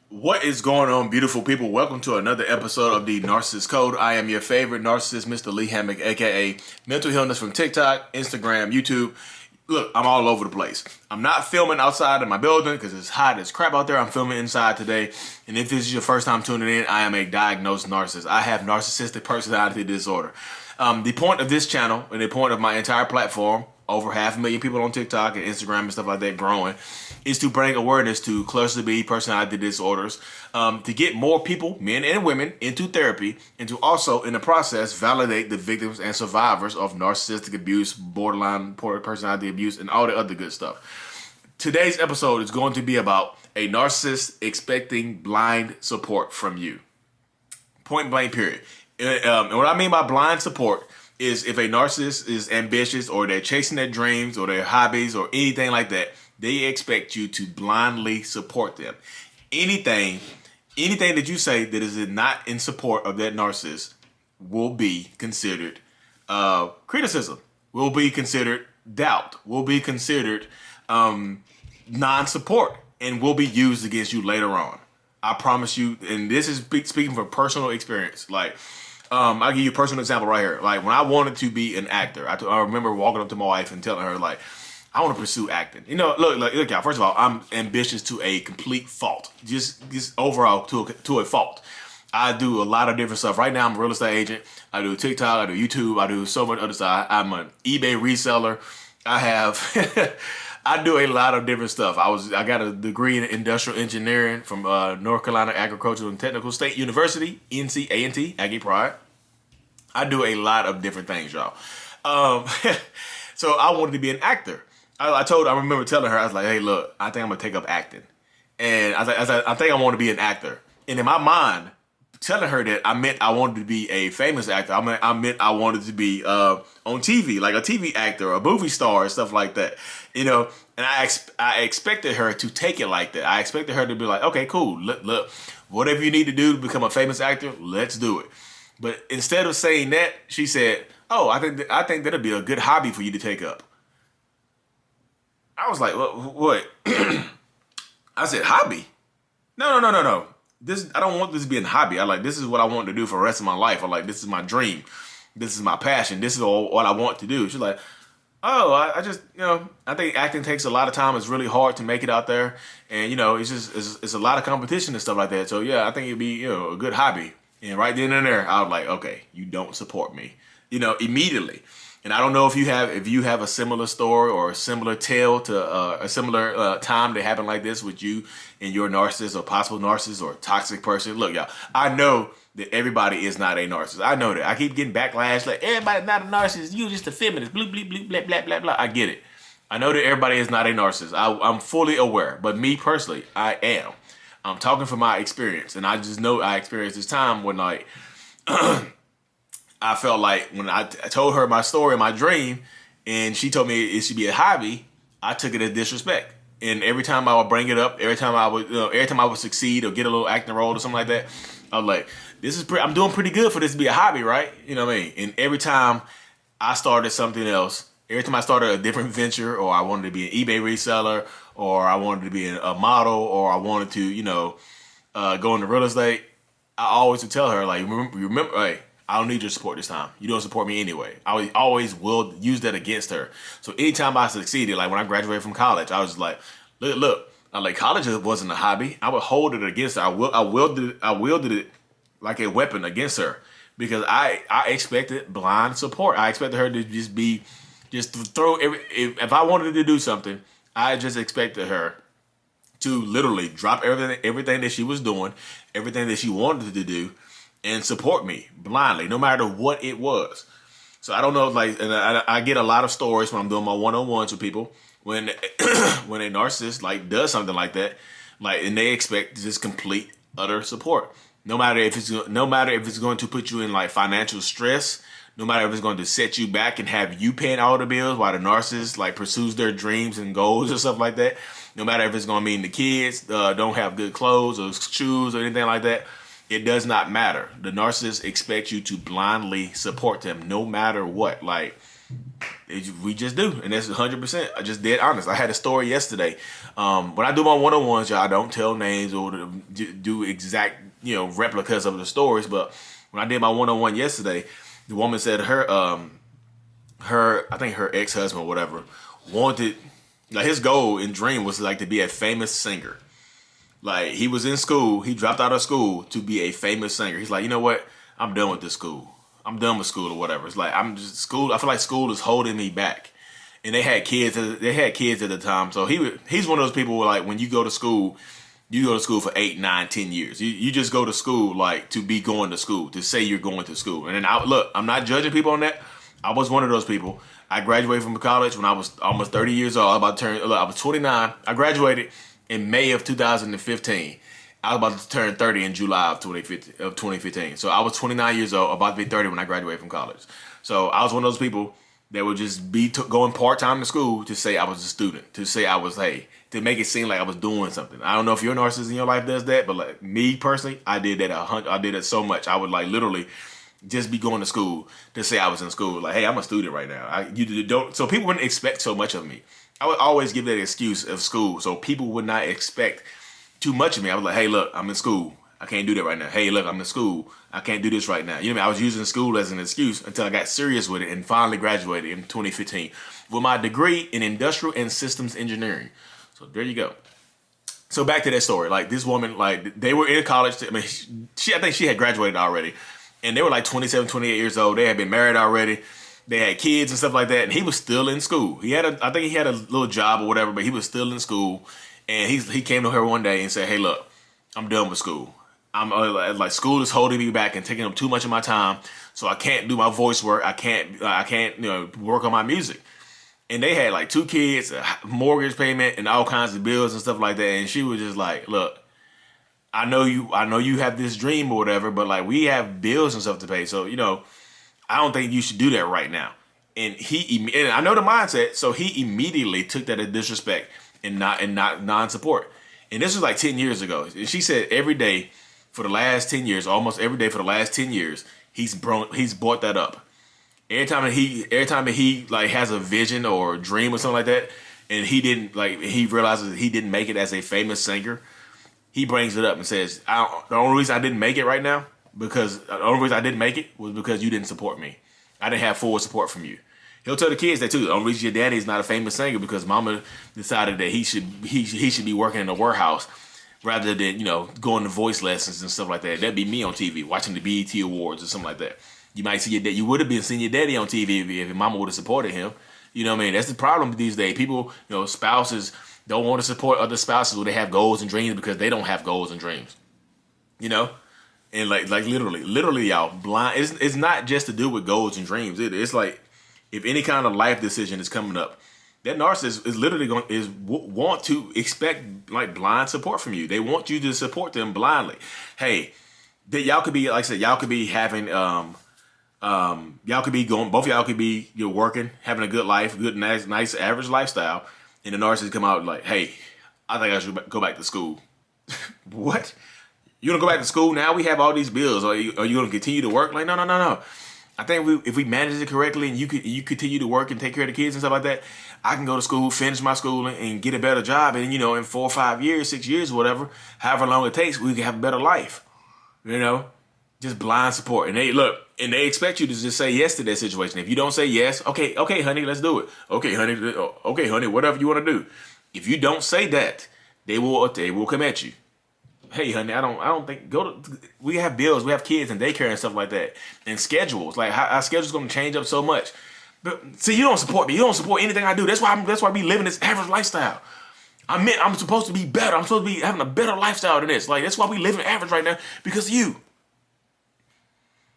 What is going on, beautiful people? Welcome to another episode of the Narcissists Code. I am your favorite narcissist, Mr. Lee Hammock, aka Mental Illness from TikTok, Instagram, YouTube. Look, I'm all over the place. I'm not filming outside of my building because it's hot as crap out there. I'm filming inside today. And if this is your first time tuning in, I am a diagnosed narcissist. I have narcissistic personality disorder. The point of this channel and the point of my entire platform, over 500,000 people on TikTok and Instagram and stuff like that growing, is to bring awareness to cluster B personality disorders, to get more people, men and women, into therapy, and to also, in the process, validate the victims and survivors of narcissistic abuse, borderline personality abuse, and all the other good stuff. Today's episode is going to be about a narcissist expecting blind support from you. Point blank, period. And what I mean by blind support is if a narcissist is ambitious or they're chasing their dreams or their hobbies or anything like that, they expect you to blindly support them. Anything that you say that is not in support of that narcissist will be considered criticism, will be considered doubt, will be considered non-support, and will be used against you later on. I promise you, and this is speaking from personal experience. I'll give you a personal example right here. Like, when I wanted to be an actor, I remember walking up to my wife and telling her, like, I want to pursue acting. You know, look, y'all, first of all, I'm ambitious to a complete fault. Just overall to a fault. I do a lot of different stuff. Right now, I'm a real estate agent. I do TikTok, I do YouTube, I do so much other stuff. I'm an eBay reseller. I do a lot of different stuff. I got a degree in industrial engineering from North Carolina Agricultural and Technical State University, NCANT, Aggie Pride. I do a lot of different things, y'all. So I wanted to be an actor. I remember telling her, I was like, hey, look, I think I'm gonna take up acting. And I think I want to be an actor. And in my mind, telling her that I meant I wanted to be a famous actor. I meant I wanted to be on TV, like a TV actor, a movie star, and stuff like that. You know, and I expected her to take it like that. I expected her to be like, okay, cool. Look, whatever you need to do to become a famous actor, let's do it. But instead of saying that, she said, oh, I think that'd be a good hobby for you to take up. I was like, what? I said, hobby? No. I don't want this to be a hobby. This is what I want to do for the rest of my life. This is my dream. This is my passion. This is all I want to do. She's like, oh, I just, I think acting takes a lot of time. It's really hard to make it out there. And, it's a lot of competition and stuff like that. So, yeah, I think it'd be, a good hobby. And right then and there, I was like, okay, you don't support me, immediately. And I don't know if you have a similar story or a similar tale to a similar time that happened like this with you and your narcissist or possible narcissist or toxic person. Look, y'all, I know that everybody is not a narcissist. I know that. I keep getting backlash like, everybody's not a narcissist. You just a feminist. Bleep, bleep, bleep, blah, blah, blah, blah. I get it. I know that everybody is not a narcissist. I'm fully aware. But me personally, I am. I'm talking from my experience. And I just know I experienced this time when, like, I felt like when I told her my story, my dream, and she told me it should be a hobby, I took it as disrespect. And every time I would bring it up, every time I would succeed or get a little acting role or something like that, I was like, I'm doing pretty good for this to be a hobby, right? You know what I mean? And every time I started something else, every time I started a different venture, or I wanted to be an eBay reseller, or I wanted to be a model, or I wanted to, go into real estate, I always would tell her, like, remember, hey, I don't need your support this time. You don't support me anyway. I always will use that against her. So anytime I succeeded, like when I graduated from college, I was like, look. I'm like, college wasn't a hobby. I would hold it against her. I wielded it like a weapon against her because I expected blind support. I expected her to just throw if I wanted to do something, I just expected her to literally drop everything that she was doing, everything that she wanted to do, and support me blindly, no matter what it was. So I don't know, and I get a lot of stories when I'm doing my one-on-ones with people when when a narcissist does something like that, and they expect just complete utter support, no matter if it's going to put you in financial stress, no matter if it's going to set you back and have you paying all the bills while the narcissist pursues their dreams and goals or stuff like that, no matter if it's going to mean the kids don't have good clothes or shoes or anything like that. It does not matter. The narcissist expects you to blindly support them no matter what. We just do, and that's 100%. I just dead honest. I had a story yesterday. When I do my one-on-ones, y'all, I don't tell names or do exact replicas of the stories. But when I did my one-on-one yesterday, the woman said her I think her ex-husband or whatever wanted, like, his goal and dream was like to be a famous singer. Like, he was in school, he dropped out of school to be a famous singer. He's like, you know what? I'm done with this school. I'm done with school or whatever. It's like, I feel like school is holding me back. And they had kids at the time. So he's one of those people where, like, when you go to school for 8, 9, 10 years. You just go to school, like, to be going to school, to say you're going to school. And then I'm not judging people on that. I was one of those people. I graduated from college when I was almost 30 years old. I was 29. I graduated in May of 2015. I was about to turn 30 in July of 2015. So I was 29 years old, about to be 30 when I graduated from college. So I was one of those people that would just be going part-time to school to say I was a student, to say I was, to make it seem like I was doing something. I don't know if your narcissist in your life does that, but, like, me personally, I did that. I did it so much. I would, like, literally just be going to school to say I was in school. Like, hey, I'm a student right now. So people wouldn't expect so much of me. I would always give that excuse of school, so people would not expect too much of me. I was like, hey, look, I'm in school. I can't do that right now. Hey, look, I'm in school. I can't do this right now. You know what I mean? I was using school as an excuse until I got serious with it and finally graduated in 2015 with my degree in industrial and systems engineering. So there you go. So back to that story. Like, this woman, like, they were in college. I think she had graduated already. And they were like 27, 28 years old. They had been married already. They had kids and stuff like that. And he was still in school. I think he had a little job or whatever, but he was still in school. And he came to her one day and said, hey, look, I'm done with school. I'm like, school is holding me back and taking up too much of my time. So I can't do my voice work. I can't work on my music. And they had like 2 kids, a mortgage payment, and all kinds of bills and stuff like that. And she was just like, look, I know you have this dream or whatever, but, like, we have bills and stuff to pay. So, I don't think you should do that right now. And I know the mindset. So he immediately took that as disrespect and not non-support. And this was like 10 years ago. And she said every day for the last 10 years, almost every day for the last 10 years, he's brought that up. Every time he like has a vision or a dream or something like that, and he realizes he didn't make it as a famous singer, he brings it up and says, the only reason I didn't make it right now, was because you didn't support me. I didn't have full support from you. He'll tell the kids that too. The only reason your daddy is not a famous singer because mama decided that he should be working in a warehouse rather than, going to voice lessons and stuff like that. That'd be me on TV watching the BET Awards or something like that. You might see your dad. You would have been seeing your daddy on TV if your mama would have supported him. You know what I mean? That's the problem these days. People, spouses don't want to support other spouses when they have goals and dreams because they don't have goals and dreams. And like literally, y'all, blind. It's not just to do with goals and dreams. It's like, if any kind of life decision is coming up, that narcissist is literally want to expect, like, blind support from you. They want you to support them blindly. Hey, y'all could be, like I said, y'all could be having y'all could be going, both of y'all could be, working, having a good life, good, nice average lifestyle, and the narcissist come out like, hey, I think I should go back to school. What? You gonna go back to school now? We have all these bills. Are you gonna continue to work? Like, no. I think if we manage it correctly and you continue to work and take care of the kids and stuff like that, I can go to school, finish my schooling, and get a better job. And, in 4 or 5 years, 6 years, whatever, however long it takes, we can have a better life. Just blind support. And they expect you to just say yes to that situation. If you don't say yes, okay, honey, let's do it. Okay, honey, whatever you want to do. If you don't say that, they will come at you. Hey, honey, I don't think we have bills, we have kids and daycare and stuff like that, and schedules. Like, our schedule's going to change up so much. But see, you don't support me. You don't support anything I do. That's why we living this average lifestyle. I'm supposed to be better. I'm supposed to be having a better lifestyle than this. Like, that's why we living average right now, because of you.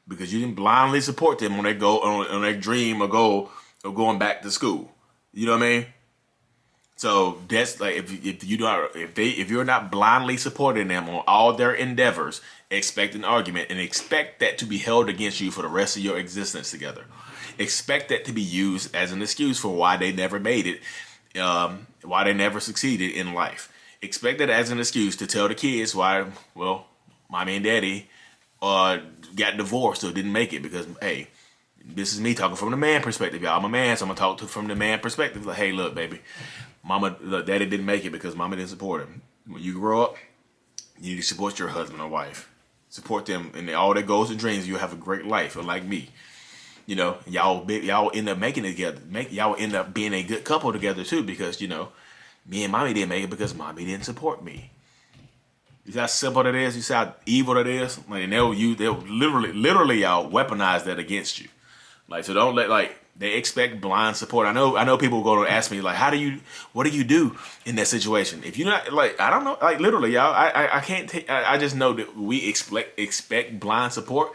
Because you didn't blindly support them on their goal, on their dream or goal of going back to school. You know what I mean? So that's like, if you're not blindly supporting them on all their endeavors, expect an argument and expect that to be held against you for the rest of your existence together. Expect that to be used as an excuse for why they never made it, why they never succeeded in life. Expect that as an excuse to tell the kids why, mommy and daddy got divorced or didn't make it because, hey, This is me talking from the man perspective, y'all. I'm a man, so I'm gonna talk from the man perspective. Like, hey, look, baby, daddy didn't make it because mama didn't support him. When you grow up, you need to support your husband or wife. Support them and all their goals and dreams. You'll have a great life, like me. You know, y'all end up making it together. Y'all end up being a good couple together too, because you know, me and mommy didn't make it because mommy didn't support me. You see how simple that is? You see how evil that is? Like, and they'll literally y'all weaponize that against you. Like, so don't let, like, they expect blind support. I know people go to ask me, like, what do you do in that situation? If you're not, like, I don't know, like, literally, y'all, I can't take, I just know that we expect blind support.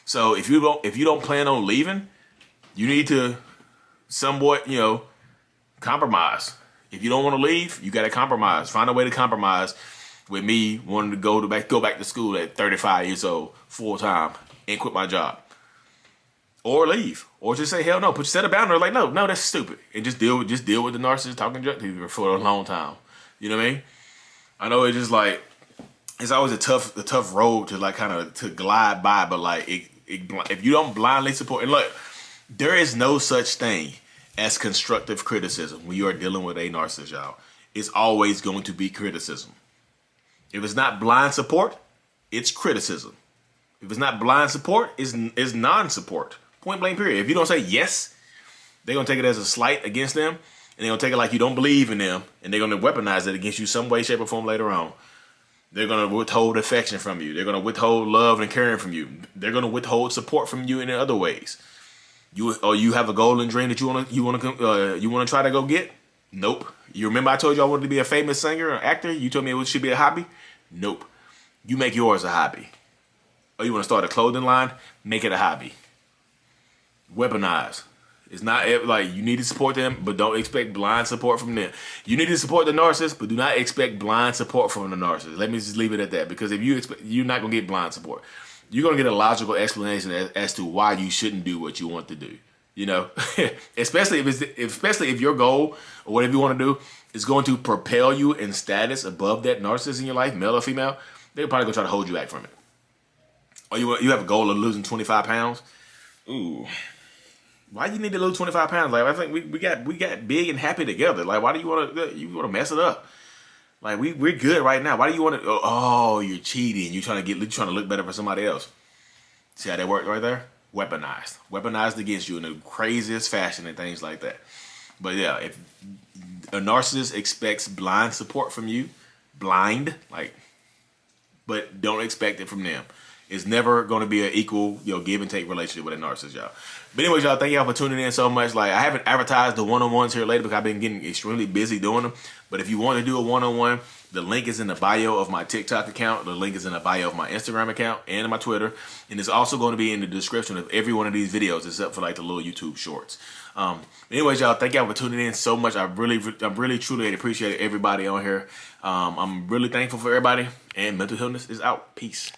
So if you don't plan on leaving, you need to somewhat, you know, compromise. If you don't want to leave, you got to compromise. Find a way to compromise with me wanting to go back to school at 35 years old, full time, and quit my job. Or leave, or just say hell no. Set a boundary. Like no, that's stupid, and just deal with the narcissist talking junk to you for a long time. You know what I mean? I know it's just like it's always a tough road to like kind of to glide by, but like if you don't blindly support, and look, there is no such thing as constructive criticism when you are dealing with a narcissist, y'all. It's always going to be criticism. If it's not blind support, it's criticism. If it's not blind support, it's non-support. Point blank period. If you don't say yes, they're going to take it as a slight against them, and they're going to take it like you don't believe in them, and they're going to weaponize it against you some way, shape, or form later on. They're going to withhold affection from you. They're going to withhold love and caring from you. They're going to withhold support from you in other ways. You have a goal and dream that you want to try to go get? Nope. You remember I told you I wanted to be a famous singer or actor? You told me it should be a hobby? Nope. You make yours a hobby. Or you want to start a clothing line? Make it a hobby. Weaponize. It's not like you need to support them, but don't expect blind support from them. You need to support the narcissist, but do not expect blind support from the narcissist. Let me just leave it at that, because if you expect, you're not gonna get blind support. You're gonna get a logical explanation as to why you shouldn't do what you want to do. You know, especially if your goal or whatever you want to do is going to propel you in status above that narcissist in your life, male or female, they're probably gonna try to hold you back from it. Or you have a goal of losing 25 pounds. Ooh. Why you need to lose 25 pounds? Like, I think we got big and happy together. Like, why do you want to mess it up? Like, we're good right now. Why do you want to? Oh, you're cheating. You're trying to look better for somebody else. See how that worked right there? Weaponized against you in the craziest fashion and things like that. But yeah, if a narcissist expects blind support from you, but don't expect it from them. It's never going to be an equal, give and take relationship with a narcissist, y'all. But anyways, y'all, thank y'all for tuning in so much. Like, I haven't advertised the one-on-ones here lately because I've been getting extremely busy doing them. But if you want to do a one-on-one, the link is in the bio of my TikTok account. The link is in the bio of my Instagram account and my Twitter. And it's also going to be in the description of every one of these videos, except for like the little YouTube shorts. Anyways, y'all, thank y'all for tuning in so much. I really, truly appreciate everybody on here. I'm really thankful for everybody. And mental illness is out. Peace.